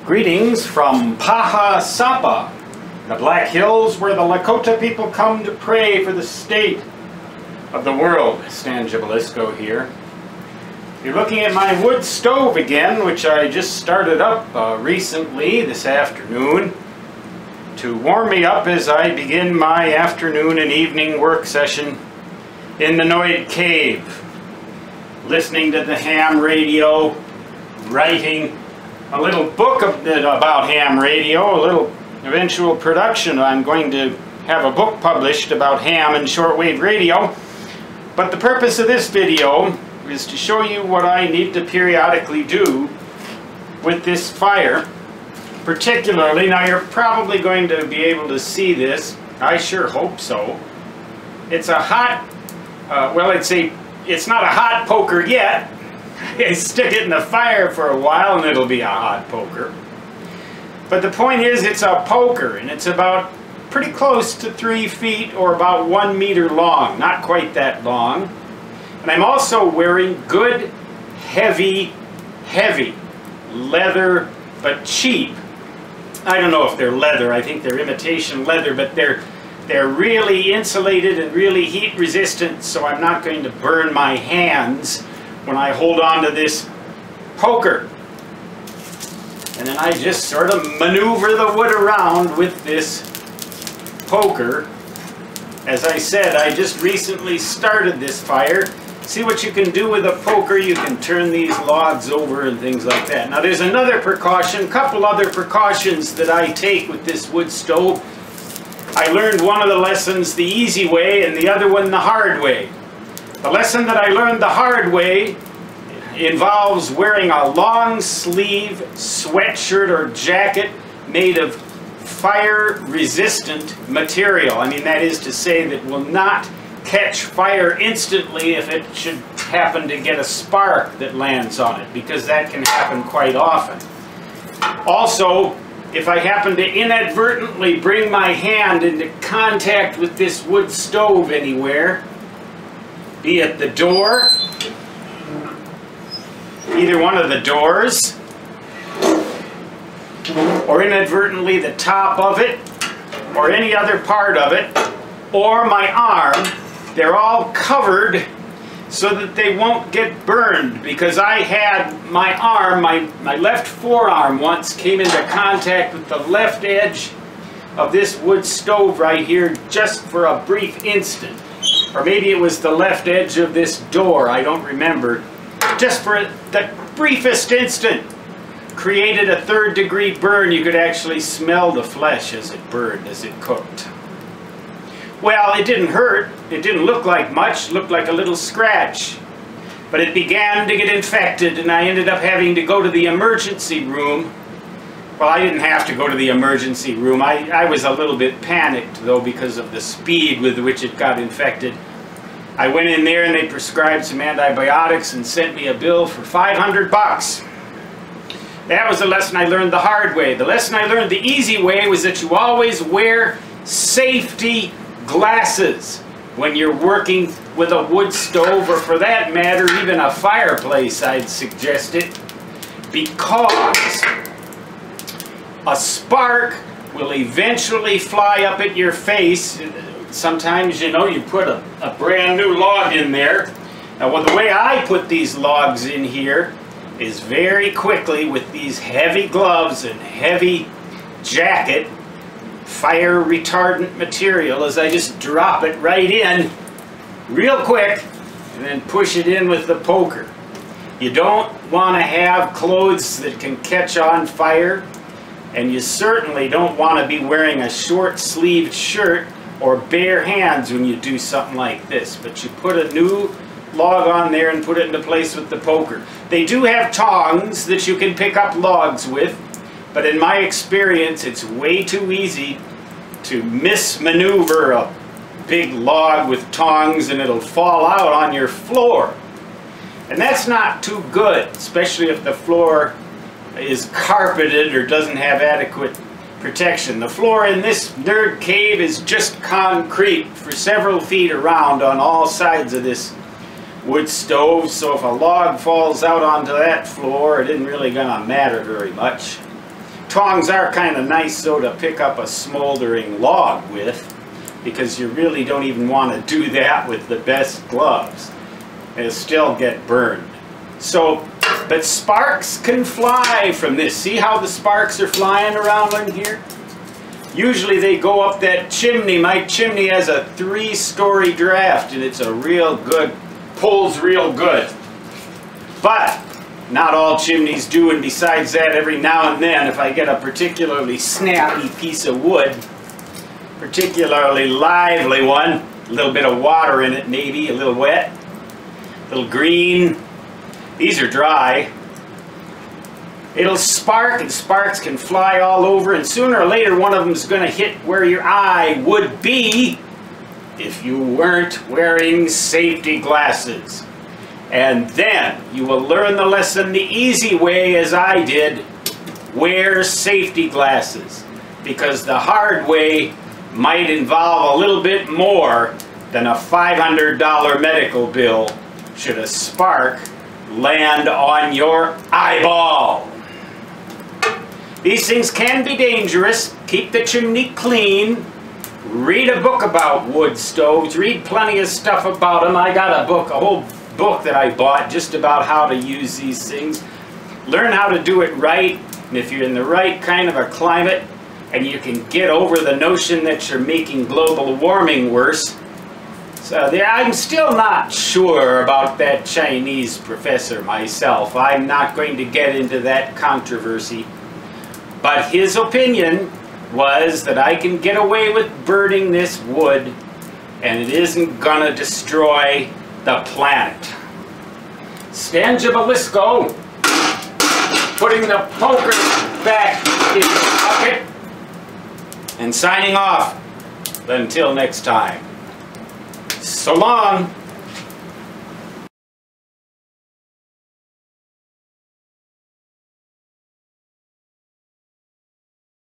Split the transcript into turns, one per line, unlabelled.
Greetings from Paha Sapa, the Black Hills where the Lakota people come to pray for the state of the world. Stan Gibilisco here. You're looking at my wood stove again, which I just started up recently this afternoon to warm me up as I begin my afternoon and evening work session in the Noid Cave, listening to the ham radio, writing a little book about ham radio, a little eventual production. I'm going to have a book published about ham and shortwave radio. But the purpose of this video is to show you what I need to periodically do with this fire. Particularly, now you're probably going to be able to see this. I sure hope so. It's a hot, well, it's not a hot poker yet. I stick it in the fire for a while and it'll be a hot poker. But the point is, it's a poker, and it's about pretty close to 3 feet or about 1 meter long, not quite that long. And I'm also wearing good, heavy leather, but cheap. I don't know if they're leather, I think they're imitation leather, but they're really insulated and really heat resistant, so I'm not going to burn my hands when I hold on to this poker. And then I just sort of maneuver the wood around with this poker. As I said, I just recently started this fire. See what you can do with a poker. You can turn these logs over and things like that. Now there's another precaution, couple other precautions that I take with this wood stove. I learned one of the lessons the easy way and the other one the hard way. The lesson that I learned the hard way involves wearing a long sleeve sweatshirt or jacket made of fire resistant material. I mean, that is to say that will not catch fire instantly if it should happen to get a spark that lands on it, because that can happen quite often. Also, if I happen to inadvertently bring my hand into contact with this wood stove anywhere, be it the door, either one of the doors, or inadvertently the top of it, or any other part of it, or my arm, they're all covered so that they won't get burned, because I had my arm, my left forearm once came into contact with the left edge of this wood stove right here just for a brief instant. Or maybe it was the left edge of this door, I don't remember. Just for the briefest instant, created a 3rd-degree burn. You could actually smell the flesh as it burned, as it cooked. Well, it didn't hurt. It didn't look like much. It looked like a little scratch. But it began to get infected, and I ended up having to go to the emergency room. Well, I didn't have to go to the emergency room. I was a little bit panicked, though, because of the speed with which it got infected. I went in there and they prescribed some antibiotics and sent me a bill for $500. That was the lesson I learned the hard way. The lesson I learned the easy way was that you always wear safety glasses when you're working with a wood stove, or for that matter, even a fireplace, I'd suggest it, because a spark will eventually fly up at your face. Sometimes, you know, you put a brand new log in there. Now, well, the way I put these logs in here is very quickly with these heavy gloves and heavy jacket, fire retardant material, as I just drop it right in real quick and then push it in with the poker. You don't want to have clothes that can catch on fire, and you certainly don't want to be wearing a short-sleeved shirt or bare hands when you do something like this. But you put a new log on there and put it into place with the poker. They do have tongs that you can pick up logs with, but in my experience it's way too easy to mismaneuver a big log with tongs and it'll fall out on your floor. And that's not too good, especially if the floor is carpeted or doesn't have adequate protection. The floor in this nerd cave is just concrete for several feet around on all sides of this wood stove, so if a log falls out onto that floor, it isn't really going to matter very much. tongs are kind of nice so to pick up a smoldering log with, because you really don't even want to do that with the best gloves. It'll still get burned. So, but sparks can fly from this. See how the sparks are flying around in here? Usually they go up that chimney. My chimney has a 3-story draft and it's a real good, pulls real good. But not all chimneys do, and besides that, every now and then if I get a particularly snappy piece of wood, particularly lively one, a little bit of water in it maybe, a little wet, a little green, these are dry, it'll spark, and sparks can fly all over, and sooner or later one of them is going to hit where your eye would be if you weren't wearing safety glasses. And then you will learn the lesson the easy way, as I did. Wear safety glasses, because the hard way might involve a little bit more than a $500 medical bill should a spark land on your eyeball. These things can be dangerous. Keep the chimney clean. Read a book about wood stoves. Read plenty of stuff about them. I got a book, a whole book that I bought just about how to use these things. Learn how to do it right, and if you're in the right kind of a climate and you can get over the notion that you're making global warming worse. So I'm still not sure about that Chinese professor myself. I'm not going to get into that controversy. But his opinion was that I can get away with burning this wood and it isn't gonna destroy the planet. Stan Gibalisco, putting the poker back in the pocket and signing off until next time. So long.